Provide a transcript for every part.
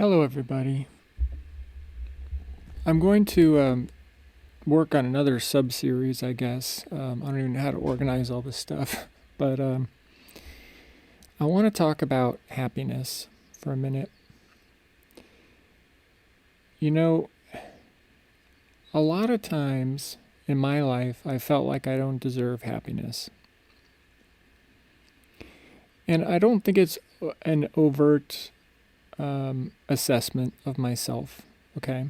Hello, everybody. I'm going to work on another sub-series, I guess. I don't even know how to organize all this stuff, but I want to talk about happiness for a minute. You know, a lot of times in my life, I felt like I don't deserve happiness. And I don't think it's an overt assessment of myself, okay?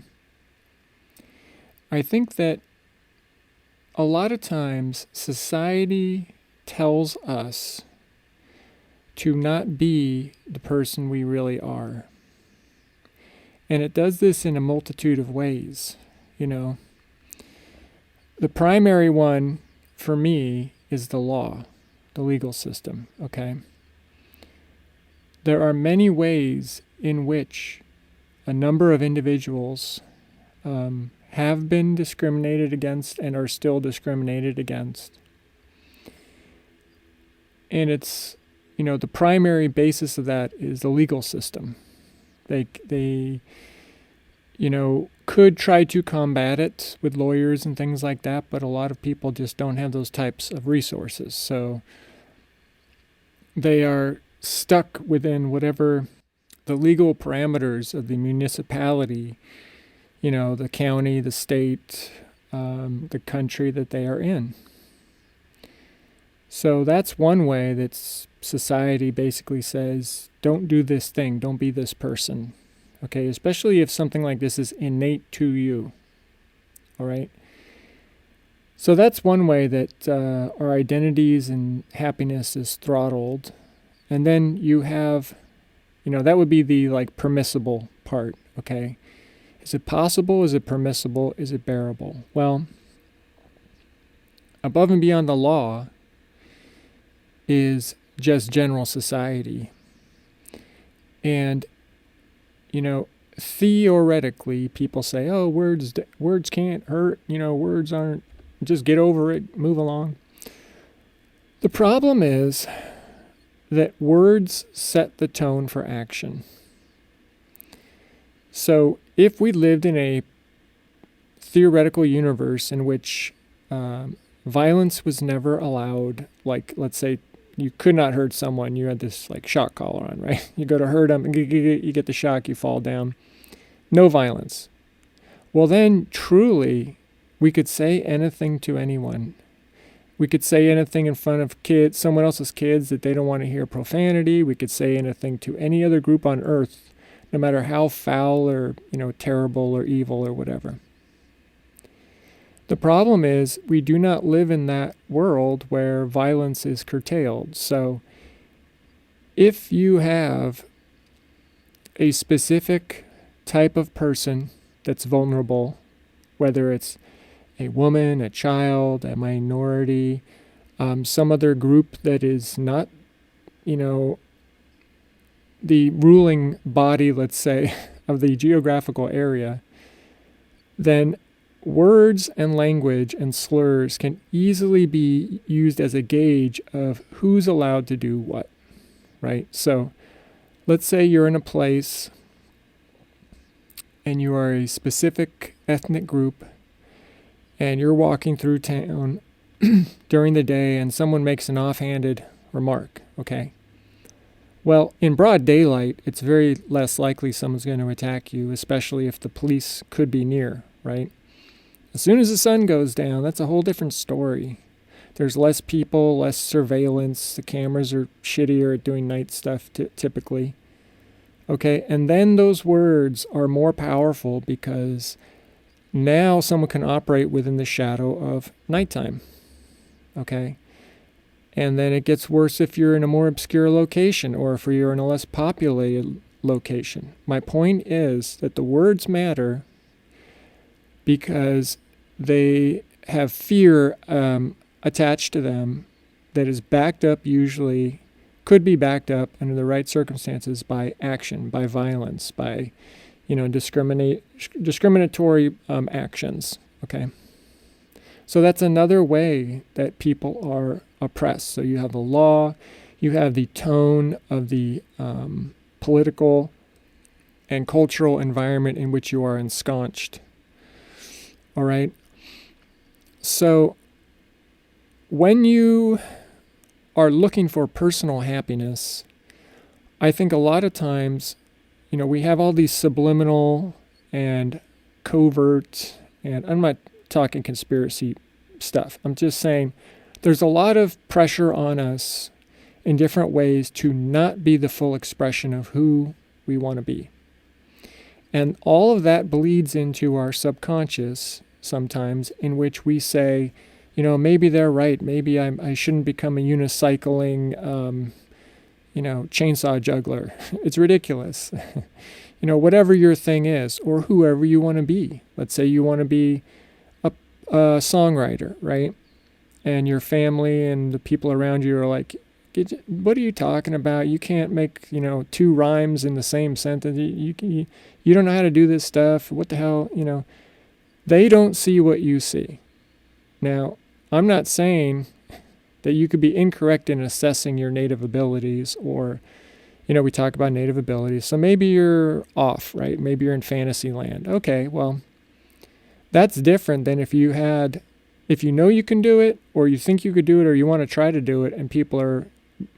I think that a lot of times society tells us to not be the person we really are. And it does this in a multitude of ways, you know. The primary one for me is the law, the legal system, okay? There are many ways in which a number of individuals have been discriminated against and are still discriminated against. And it's, the primary basis of that is the legal system. They could try to combat it with lawyers and things like that, but a lot of people just don't have those types of resources. So they are stuck within whatever the legal parameters of the municipality, the county, the state, the country that they are in. So that's one way that society basically says, don't do this thing, don't be this person. Okay, especially if something like this is innate to you. All right? So that's one way that our identities and happiness is throttled. And then you have, that would be the permissible part, okay? Is it possible? Is it permissible? Is it bearable? Well, above and beyond the law is just general society. And, theoretically, people say, oh, words can't hurt, words aren't, just get over it, move along. The problem is that words set the tone for action. So if we lived in a theoretical universe in which violence was never allowed, like let's say you could not hurt someone, you had this shock collar on, right? You go to hurt them, you get the shock, you fall down. No violence. Well then, truly, we could say anything to anyone. We could say anything in front of someone else's kids that they don't want to hear profanity. We could say anything to any other group on earth, no matter how foul or, terrible or evil or whatever. The problem is we do not live in that world where violence is curtailed. So if you have a specific type of person that's vulnerable, whether it's a woman, a child, a minority, some other group that is not, the ruling body, let's say, of the geographical area, then words and language and slurs can easily be used as a gauge of who's allowed to do what, right? So let's say you're in a place and you are a specific ethnic group and you're walking through town during the day and someone makes an offhanded remark, okay? Well, in broad daylight, it's very less likely someone's going to attack you, especially if the police could be near, right? As soon as the sun goes down, that's a whole different story. There's less people, less surveillance. The cameras are shittier at doing night stuff typically. Okay, and then those words are more powerful because now someone can operate within the shadow of nighttime. Okay? And then it gets worse if you're in a more obscure location or if you're in a less populated location. My point is that the words matter because they have fear attached to them that is backed up usually, could be backed up under the right circumstances by action, by violence, by, discriminatory actions, okay? So that's another way that people are oppressed. So you have the law, you have the tone of the political and cultural environment in which you are ensconced. All right? So when you are looking for personal happiness, I think a lot of times, we have all these subliminal and covert, and I'm not talking conspiracy stuff. I'm just saying there's a lot of pressure on us in different ways to not be the full expression of who we want to be. And all of that bleeds into our subconscious sometimes, in which we say, maybe they're right. Maybe I shouldn't become a unicycling, chainsaw juggler. It's ridiculous. Whatever your thing is, or whoever you want to be. Let's say you want to be a songwriter, right? And your family and the people around you are like, what are you talking about? You can't make, 2 rhymes in the same sentence. You don't know how to do this stuff. What the hell, They don't see what you see. Now, I'm not saying that you could be incorrect in assessing your native abilities, or, we talk about native abilities. So maybe you're off, right? Maybe you're in fantasy land. Okay, well, that's different than if you know you can do it, or you think you could do it, or you want to try to do it, and people are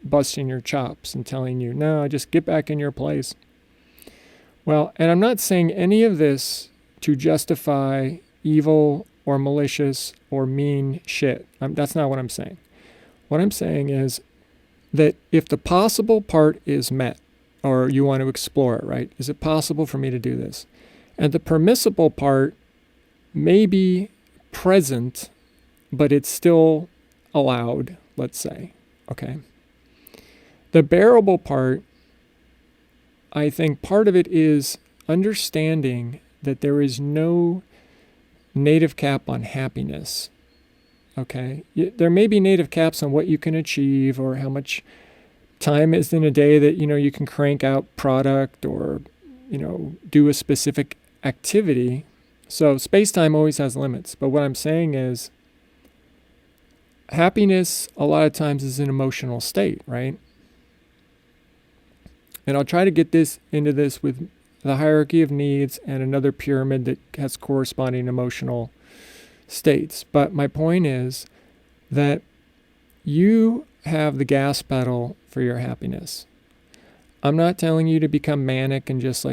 busting your chops and telling you, no, just get back in your place. Well, and I'm not saying any of this to justify evil or malicious or mean shit. That's not what I'm saying. What I'm saying is that if the possible part is met, or you want to explore it, right? Is it possible for me to do this? And the permissible part may be present, but it's still allowed, let's say, okay? The bearable part, I think part of it is understanding that there is no native cap on happiness, okay? There may be native caps on what you can achieve, or how much time is in a day that, you can crank out product, or, do a specific activity. So space-time always has limits. But what I'm saying is happiness a lot of times is an emotional state, right? And I'll try to get into this with the hierarchy of needs and another pyramid that has corresponding emotional states. But my point is that you have the gas pedal for your happiness. I'm not telling you to become manic and just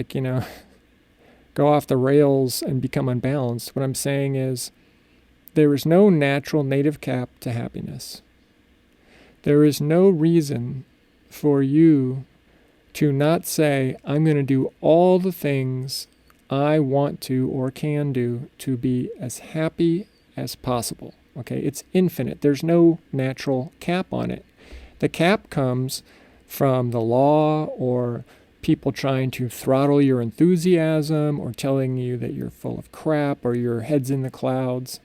go off the rails and become unbalanced. What I'm saying is there is no natural native cap to happiness. There is no reason for you to not say, I'm going to do all the things I want to or can do to be as happy as possible. Okay, it's infinite. There's no natural cap on it. The cap comes from the law, or people trying to throttle your enthusiasm, or telling you that you're full of crap, or your head's in the clouds.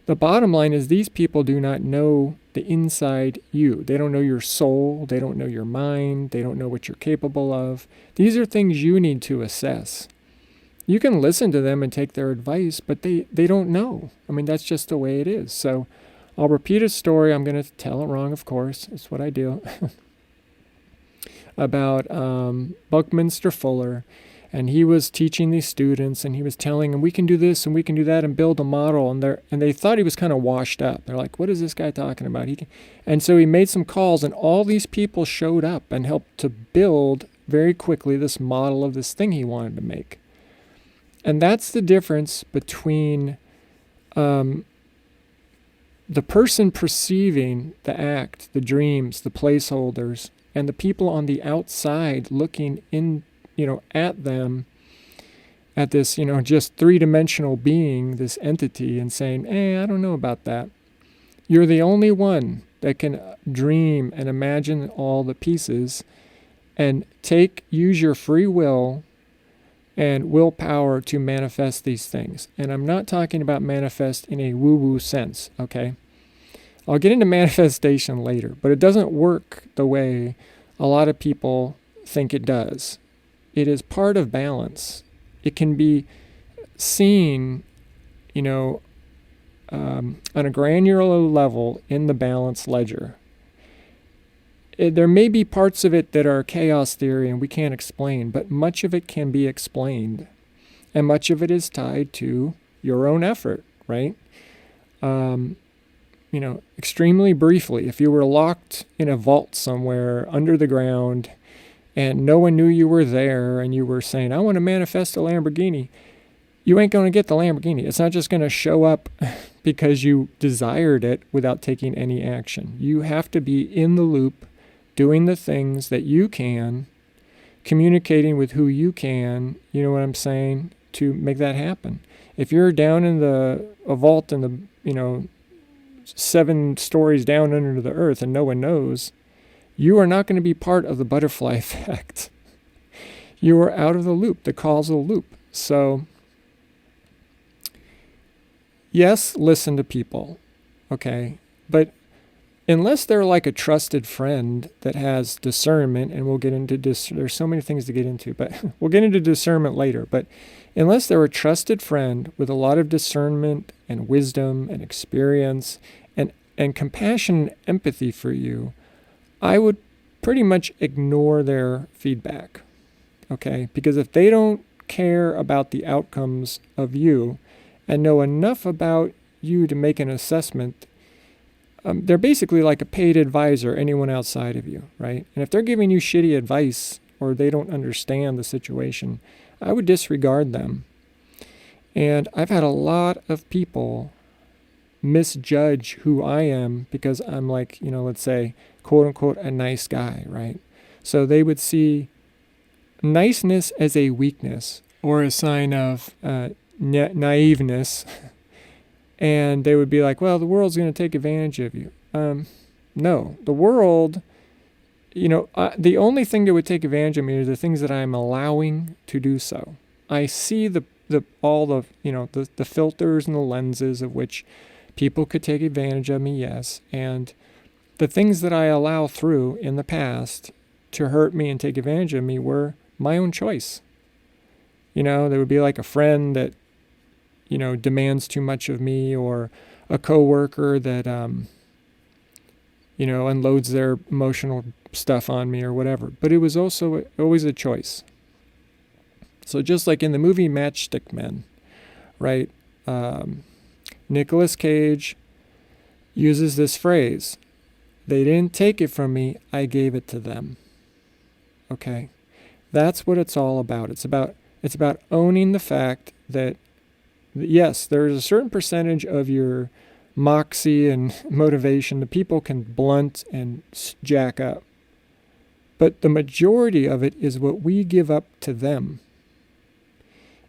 The bottom line is these people do not know the inside you. They don't know your soul. They don't know your mind. They don't know what you're capable of. These are things you need to assess. You can listen to them and take their advice, but they don't know. I mean, that's just the way it is. So I'll repeat a story. I'm going to tell it wrong, of course. It's what I do. About Buckminster Fuller. And he was teaching these students, and he was telling them, we can do this and we can do that and build a model. And they thought he was kind of washed up. They're like, what is this guy talking about? And so he made some calls, and all these people showed up and helped to build very quickly this model of this thing he wanted to make. And that's the difference between the person perceiving the act, the dreams, the placeholders, and the people on the outside looking in, at them, at this, just three-dimensional being, this entity, and saying, I don't know about that. You're the only one that can dream and imagine all the pieces and use your free will and willpower to manifest these things. And I'm not talking about manifest in a woo-woo sense, okay? I'll get into manifestation later, but it doesn't work the way a lot of people think it does. It is part of balance. It can be seen, on a granular level in the balance ledger. there may be parts of it that are chaos theory and we can't explain, but much of it can be explained. And much of it is tied to your own effort, right? Extremely briefly, if you were locked in a vault somewhere under the ground and no one knew you were there and you were saying, I want to manifest a Lamborghini, you ain't going to get the Lamborghini. It's not just going to show up because you desired it without taking any action. You have to be in the loop, doing the things that you can, communicating with who you can, you know what I'm saying, to make that happen. If you're down in a vault in the, 7 stories down under the earth and no one knows, you are not going to be part of the butterfly effect. You are out of the loop, the causal loop. So, yes, listen to people, okay? But unless they're like a trusted friend that has discernment, and we'll get into there's so many things to get into, but we'll get into discernment later. But unless they're a trusted friend with a lot of discernment and wisdom and experience and compassion and empathy for you, I would pretty much ignore their feedback, okay? Because if they don't care about the outcomes of you and know enough about you to make an assessment, they're basically like a paid advisor, anyone outside of you, right? And if they're giving you shitty advice or they don't understand the situation, I would disregard them. And I've had a lot of people misjudge who I am because I'm like, let's say, quote unquote, a nice guy, right? So they would see niceness as a weakness or a sign of naiveness. And they would be like, well, the world's going to take advantage of you. No, the world, the only thing that would take advantage of me are the things that I'm allowing to do so. I see all the filters and the lenses of which people could take advantage of me, yes. And the things that I allow through in the past to hurt me and take advantage of me were my own choice. There would be like a friend that, demands too much of me, or a coworker that, unloads their emotional stuff on me or whatever. But it was also always a choice. So just like in the movie Matchstick Men, right? Nicolas Cage uses this phrase, they didn't take it from me, I gave it to them. Okay? That's what it's all about. It's about owning the fact that, yes, there's a certain percentage of your moxie and motivation that people can blunt and jack up. But the majority of it is what we give up to them.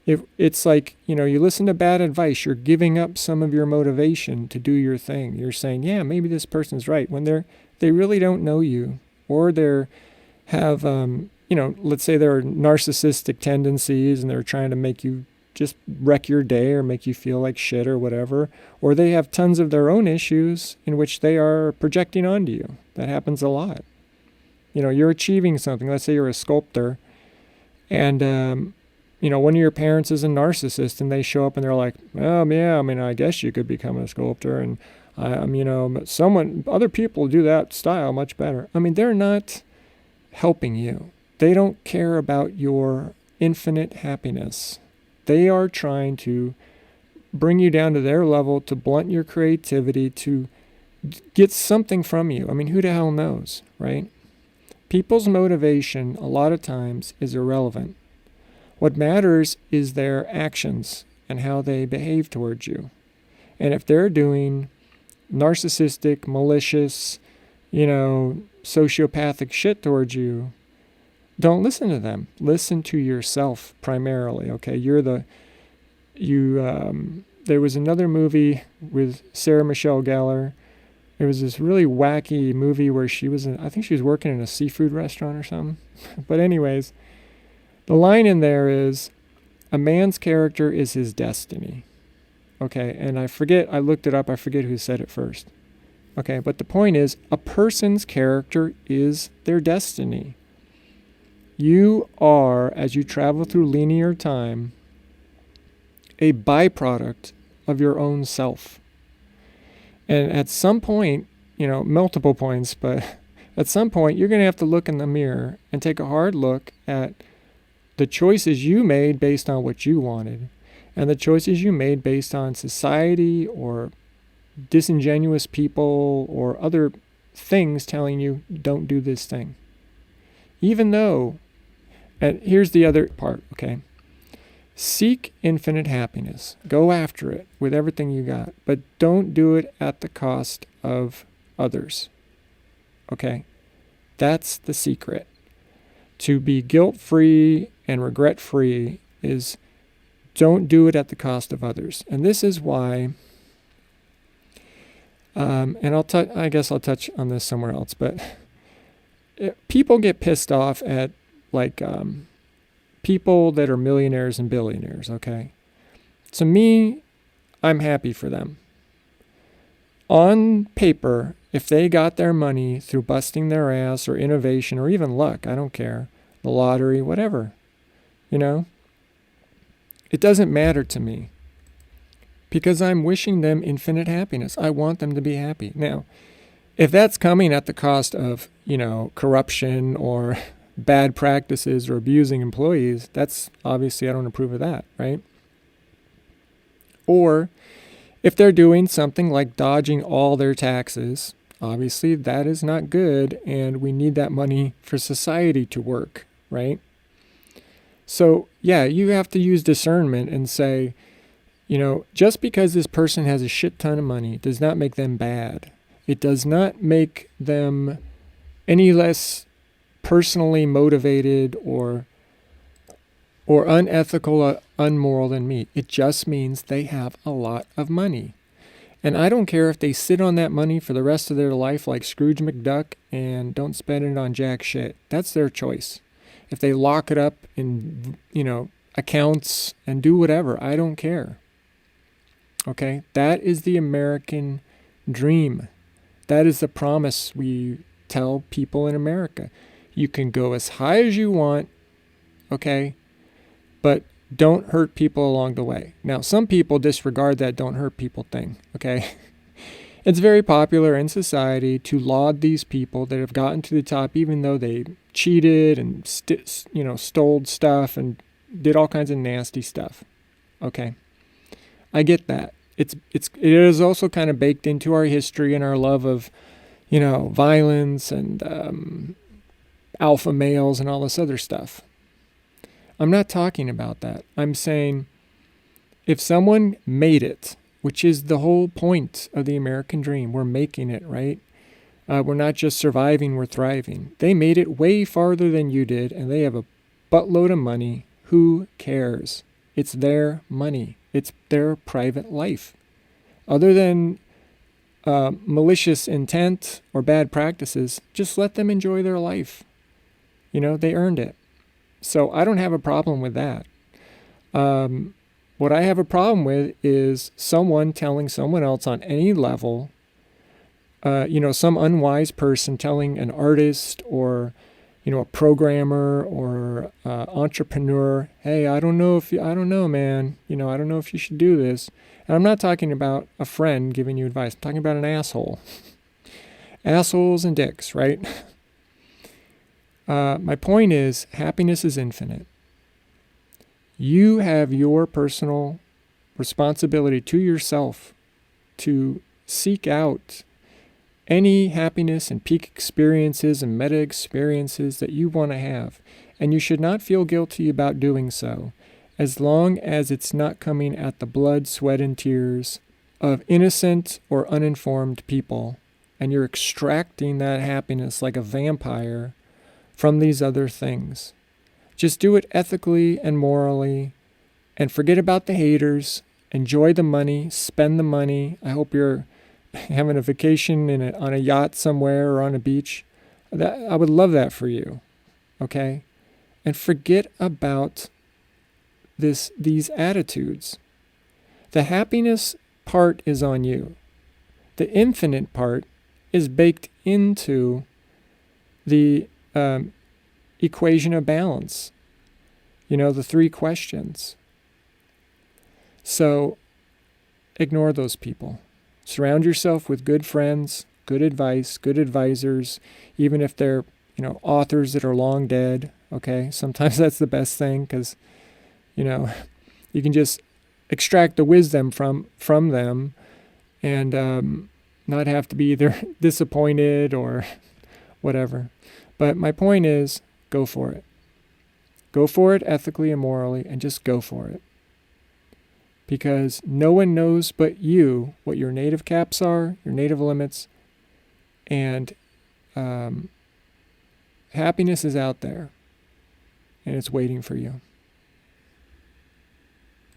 If it's like, you listen to bad advice, you're giving up some of your motivation to do your thing. You're saying, yeah, maybe this person's right, when they really don't know you, or have let's say there are narcissistic tendencies and they're trying to make you just wreck your day or make you feel like shit or whatever, or they have tons of their own issues in which they are projecting onto you. That happens a lot. You're achieving something. Let's say you're a sculptor and one of your parents is a narcissist and they show up and they're like, oh, yeah, I guess you could become a sculptor. And, other people do that style much better. They're not helping you. They don't care about your infinite happiness. They are trying to bring you down to their level, to blunt your creativity, to get something from you. Who the hell knows, right? People's motivation, a lot of times, is irrelevant. What matters is their actions and how they behave towards you. And if they're doing narcissistic, malicious, sociopathic shit towards you, don't listen to them. Listen to yourself primarily, okay? There was another movie with Sarah Michelle Gellar. It was this really wacky movie where I think she was working in a seafood restaurant or something. But anyways, the line in there is, a man's character is his destiny. Okay, and I looked it up, I forget who said it first. Okay, but the point is, a person's character is their destiny. You are, as you travel through linear time, a byproduct of your own self. And at some point, multiple points, but At some point, you're going to have to look in the mirror and take a hard look at the choices you made based on what you wanted and the choices you made based on society or disingenuous people or other things telling you don't do this thing. Even though, and here's the other part, okay? Seek infinite happiness. Go after it with everything you got, but don't do it at the cost of others. Okay? That's the secret. To be guilt-free and regret-free is don't do it at the cost of others. And this is why, and I guess I'll touch on this somewhere else, but people get pissed off at people that are millionaires and billionaires, okay? To me, I'm happy for them. On paper, if they got their money through busting their ass or innovation or even luck, I don't care, the lottery, whatever, it doesn't matter to me because I'm wishing them infinite happiness. I want them to be happy. Now, if that's coming at the cost of, corruption or bad practices or abusing employees, that's obviously I don't approve of that, right? Or if they're doing something like dodging all their taxes, obviously that is not good and we need that money for society to work, right? So yeah, you have to use discernment and say, just because this person has a shit ton of money does not make them bad. It does not make them any less personally motivated or unethical or unmoral than me. It just means they have a lot of money. And I don't care if they sit on that money for the rest of their life like Scrooge McDuck and don't spend it on jack shit. That's their choice. If they lock it up in, accounts and do whatever, I don't care. Okay? That is the American dream. That is the promise we tell people in America. You can go as high as you want, okay? But don't hurt people along the way. Now, some people disregard that don't hurt people thing, okay? It's very popular in society to laud these people that have gotten to the top even though they cheated and stole stuff and did all kinds of nasty stuff. Okay. I get that. It is also kind of baked into our history and our love of, violence and alpha males and all this other stuff. I'm not talking about that. I'm saying if someone made it, which is the whole point of the American dream, we're making it, right? We're not just surviving, we're thriving. They made it way farther than you did, and they have a buttload of money. Who cares? It's their money. It's their private life. Other than malicious intent or bad practices, just let them enjoy their life. They earned it. So I don't have a problem with that. What I have a problem with is someone telling someone else on any level, some unwise person telling an artist or, a programmer or entrepreneur, hey, I don't know, man. I don't know if you should do this. And I'm not talking about a friend giving you advice. I'm talking about an asshole. Assholes and dicks, right? My point is, happiness is infinite. You have your personal responsibility to yourself to seek out any happiness and peak experiences and meta experiences that you want to have. And you should not feel guilty about doing so, as long as it's not coming at the blood, sweat, and tears of innocent or uninformed people, and you're extracting that happiness like a vampire from these other things. Just do it ethically and morally, and forget about the haters. Enjoy the money, spend the money. I hope you're having a vacation on a yacht somewhere or on a beach. I would love that for you, okay? And forget about these attitudes. The happiness part is on you. The infinite part is baked into the equation of balance. The 3 questions. So ignore those people. Surround yourself with good friends, good advice, good advisors, even if they're, authors that are long dead. Okay. Sometimes that's the best thing because, you can just extract the wisdom from them and not have to be either disappointed or whatever. But my point is, go for it. Go for it ethically and morally, and just go for it. Because no one knows but you what your native caps are, your native limits, and happiness is out there, and it's waiting for you.